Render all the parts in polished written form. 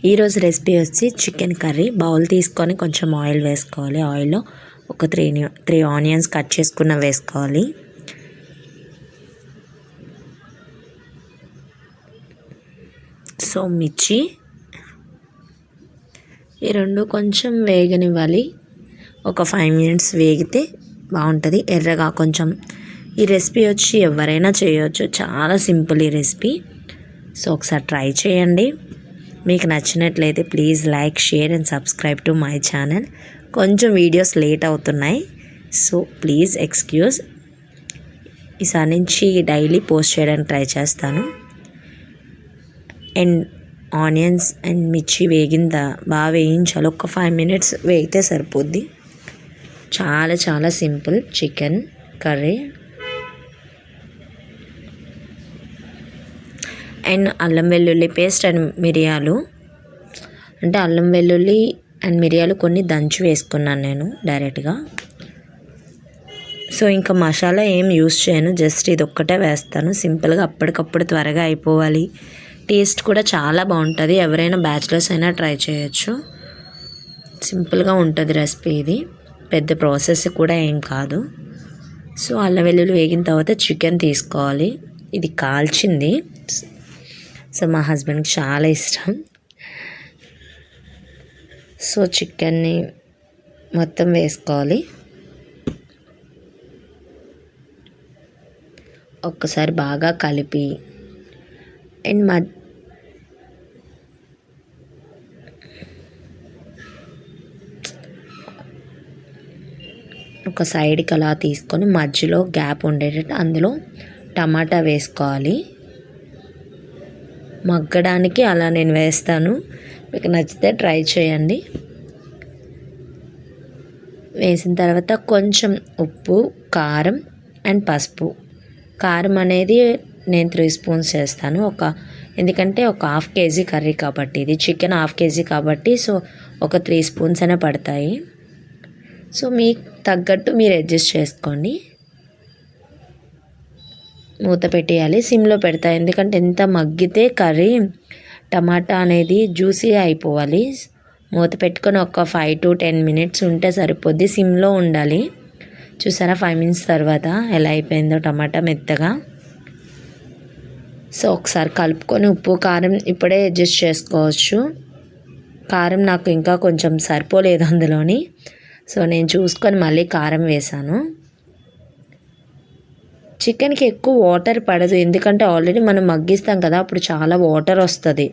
ఈరోజు రెసిపీ వచ్చి chicken curry. Bowl తీసుకొని కొంచెం ఆయిల్ వేసుకోవాలి. ఆయిల్లో ఒక త్రీ ఆనియన్స్ కట్ చేసుకున్న వేసుకోవాలి. సో మిర్చి ఈ రెండు కొంచెం వేగనివ్వాలి. ఒక 5 minutes వేగితే బాగుంటుంది, ఎర్రగా కొంచెం. ఈ రెసిపీ వచ్చి ఎవరైనా చేయవచ్చు, చాలా సింపుల్ ఈ రెసిపీ. సో ఒకసారి ట్రై చేయండి. మీకు నచ్చినట్లయితే please like, share and subscribe to my channel. కొంచెం వీడియోస్ లేట్ అవుతున్నాయి, సో ప్లీజ్ ఎక్స్క్యూజ్. ఈసారి నుంచి డైలీ పోస్ట్ చేయడానికి ట్రై చేస్తాను. అండ్ ఆనియన్స్ అండ్ మిర్చి బాగా వేయించాలి. ఒక 5 minutes వేగితే సరిపోద్ది. చాలా చాలా సింపుల్ చికెన్ కర్రీ. అండ్ అల్లం వెల్లుల్లి పేస్ట్ అండ్ మిరియాలు, అంటే అల్లం వెల్లుల్లి అండ్ మిరియాలు కొన్ని దంచి వేసుకున్నాను నేను డైరెక్ట్గా. సో ఇంకా మసాలా ఏం యూస్ చేయను, జస్ట్ ఇది ఒక్కటే వేస్తాను సింపుల్గా. అప్పటికప్పుడు త్వరగా అయిపోవాలి, టేస్ట్ కూడా చాలా బాగుంటుంది. ఎవరైనా బ్యాచిలర్స్ అయినా ట్రై చేయొచ్చు. సింపుల్గా ఉంటుంది రెసిపీ ఇది, పెద్ద ప్రాసెస్ కూడా ఏం కాదు. సో అల్లం వెల్లుల్లి వేగిన తర్వాత చికెన్ తీసుకోవాలి. ఇది కాల్చింది, సో మా హస్బెండ్కి చాలా ఇష్టం. సో చికెన్ని మొత్తం వేసుకోవాలి. ఒక్కసారి బాగా కలిపి అండ్ ఒక సైడ్కి అలా తీసుకొని మధ్యలో గ్యాప్ ఉండేటట్టు అందులో టమాటా వేసుకోవాలి. మగ్గడానికి అలా నేను వేస్తాను, మీకు నచ్చితే ట్రై చేయండి. వేసిన తర్వాత కొంచెం ఉప్పు, కారం అండ్ పసుపు. కారం అనేది నేను 3 spoons చేస్తాను, ఎందుకంటే ఒక 1/2 kg కర్రీ కాబట్టి, ఇది చికెన్ 1/2 kg కాబట్టి, సో ఒక 3 spoons అయినా పడతాయి. సో మీకు తగ్గట్టు మీరు అడ్జస్ట్ చేసుకోండి. మూత పెట్టేయాలి, సిమ్లో పెడతా, ఎందుకంటే ఎంత మగ్గితే కర్రీ టమాటా అనేది జ్యూసీగా అయిపోవాలి. మూత పెట్టుకొని ఒక 5 to 10 minutes ఉంటే సరిపోద్ది, సిమ్లో ఉండాలి. చూసారా 5 minutes తర్వాత ఎలా అయిపోయిందో టమాటా మెత్తగా. సో ఒకసారి కలుపుకొని ఉప్పు కారం ఇప్పుడే అడ్జస్ట్ చేసుకోవచ్చు. కారం నాకు ఇంకా కొంచెం సరిపోలేదు అందులోని, సో నేను చూసుకొని మళ్ళీ కారం వేసాను. చికెన్కి ఎక్కువ వాటర్ పడదు, ఎందుకంటే ఆల్రెడీ మనం మగ్గిస్తాం కదా, అప్పుడు చాలా వాటర్ వస్తుంది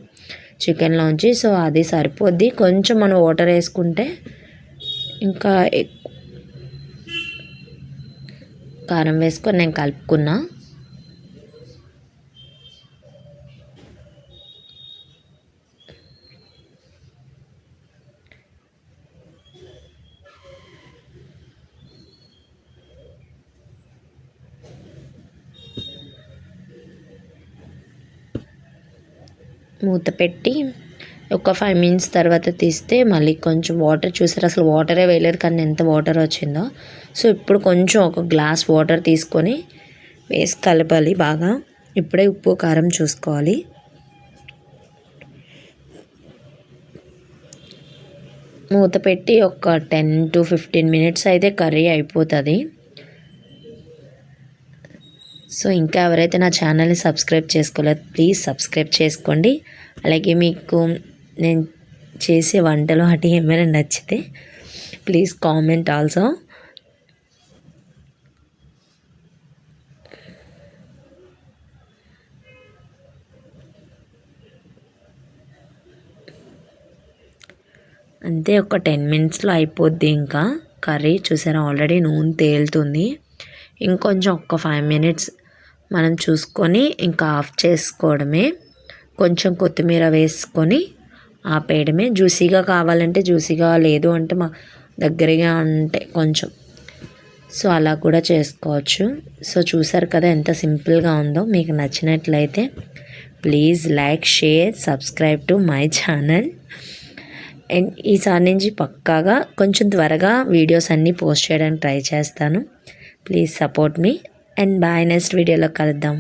చికెన్లోంచి. సో అది సరిపోద్ది, కొంచెం మనం వాటర్ వేసుకుంటే ఇంకా కారం వేసుకొని నేను కలుపుకున్నా. మూత పెట్టి ఒక 5 minutes తర్వాత తీస్తే మళ్ళీ కొంచెం వాటర్, చూసారు అసలు వాటరే వేయలేదు కానీ ఎంత వాటర్ వచ్చిందో. సో ఇప్పుడు కొంచెం ఒక గ్లాస్ వాటర్ తీసుకొని వేసి కలపాలి బాగా. ఇప్పుడే ఉప్పు కారం చూసుకోవాలి. మూత పెట్టి ఒక 10 to 15 minutes అయితే కర్రీ అయిపోతుంది. సో ఇంకా ఎవరైతే నా ఛానల్ని సబ్స్క్రైబ్ చేసుకోలేదు ప్లీజ్ సబ్స్క్రైబ్ చేసుకోండి. అలాగే మీకు నేను చేసే వంటలు అటు ఏమైనా నచ్చితే ప్లీజ్ కామెంట్ ఆల్సో. అంతే, ఒక 10 minutesలో అయిపోద్ది ఇంకా కర్రీ. చూసారా ఆల్రెడీ నూనె తేలుతుంది. ఇంకొంచెం ఒక 5 minutes మనం చూసుకొని ఇంకా ఆఫ్ చేసుకోవడమే. కొంచెం కొత్తిమీర వేసుకొని ఆపేయడమే. జ్యూసీగా కావాలంటే జ్యూసీగా, లేదు అంటే మా దగ్గరగా అంటే కొంచెం, సో అలా కూడా చేసుకోవచ్చు. సో చూసారు కదా ఎంత సింపుల్గా ఉందో. మీకు నచ్చినట్లయితే please like, share, subscribe to my channel. And ఈసారి నుంచి పక్కాగా కొంచెం త్వరగా వీడియోస్ అన్నీ పోస్ట్ చేయడానికి ట్రై చేస్తాను. Please support me and bye. Next వీడియోలో కలుద్దాం.